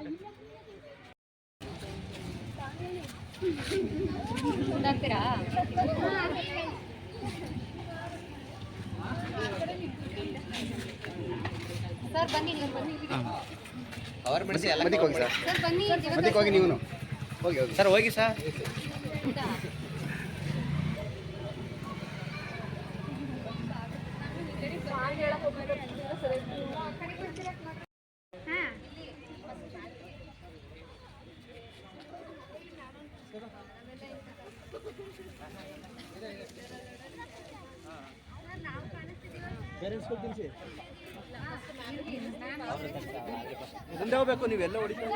Sir ಬನ್ನಿ ಅವ್ರ ಬಿಡಿಸಿ ಎಲ್ಲ ಮದಿಗೆ ಹೋಗಿ ಸರ್, ಸರ್ ಬನ್ನಿ ಮದಿಗೆ ಹೋಗಿ ನೀವು ಹೋಗಿ ಹೋಗಿ ಸರ್ ಹೋಗಿ ಸರ್. ಮುಂದೆ ಹೋಗ್ಬೇಕು, ನೀವೆಲ್ಲ ಹೊಡಿತಾ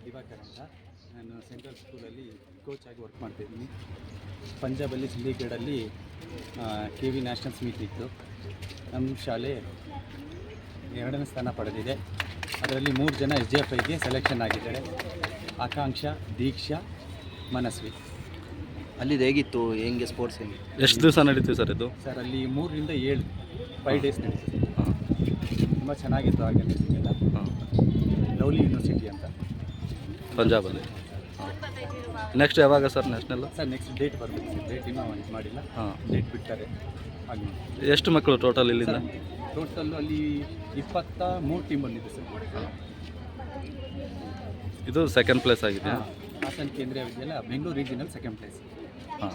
ದಿವಾಕರ್ ಅಂತ. ನಾನು ಸೆಂಟ್ರಲ್ ಸ್ಕೂಲಲ್ಲಿ ಕೋಚ್ ಆಗಿ ವರ್ಕ್ ಮಾಡ್ತಾಯಿದ್ದೀನಿ. ಪಂಜಾಬಲ್ಲಿ ಚಂಡೀಗಢಲ್ಲಿ KV ನ್ಯಾಷನಲ್ಸ್ ಮೀಟ್ ಇತ್ತು. ನಮ್ಮ ಶಾಲೆ 2ನೇ ಸ್ಥಾನ ಪಡೆದಿದೆ. ಅದರಲ್ಲಿ 3 ಜನ SJFIಗೆ ಸೆಲೆಕ್ಷನ್ ಆಗಿದ್ದಾರೆ. ಆಕಾಂಕ್ಷ, ದೀಕ್ಷಾ, ಮನಸ್ವಿ. ಅಲ್ಲಿ ಹೇಗಿತ್ತು, ಹೆಂಗೆ ಸ್ಪೋರ್ಟ್ಸ್ ಹೆಂಗೆ? ಎಷ್ಟು ದಿವಸ ನಡೀತೀವಿ ಸರ್ ಇದು? ಸರ್ ಅಲ್ಲಿ 3 ರಿಂದ 7 5 ಡೇಸ್ ನಡೀತದೆ. ತುಂಬ ಚೆನ್ನಾಗಿತ್ತು ಆರ್ಗನೈಸಿಂಗ್ ಎಲ್ಲ. ಲವ್ಲಿ ಯೂನಿವರ್ಸಿಟಿ ಅಂತ ಪಂಜಾಬಲ್ಲಿ. ನೆಕ್ಸ್ಟ್ ಯಾವಾಗ sir national? Sir next date ಬರಬೇಕು ಸರ್. ಡೇಟ್ ಇನ್ನೂ ಇದು ಮಾಡಿಲ್ಲ. ಡೇಟ್ ಬಿಡ್ತಾರೆ. ಹಾಗೆ ಎಷ್ಟು ಮಕ್ಕಳು ಟೋಟಲ್ ಇಲ್ಲಿಂದ? ಟೋಟಲ್ಲು ಅಲ್ಲಿ 23 ಟೀಮ್ ಬಂದಿದೆ ಸರ್. ಇದು ಸೆಕೆಂಡ್ ಪ್ಲೇಸ್ ಆಗಿದೆ. ಹಾಸನ ಕೇಂದ್ರೀಯ ವಿದ್ಯಾಲಯ, ಬೆಂಗಳೂರು ರೀಜನಲ್ ಸೆಕೆಂಡ್ ಪ್ಲೇಸ್. ಹಾಂ.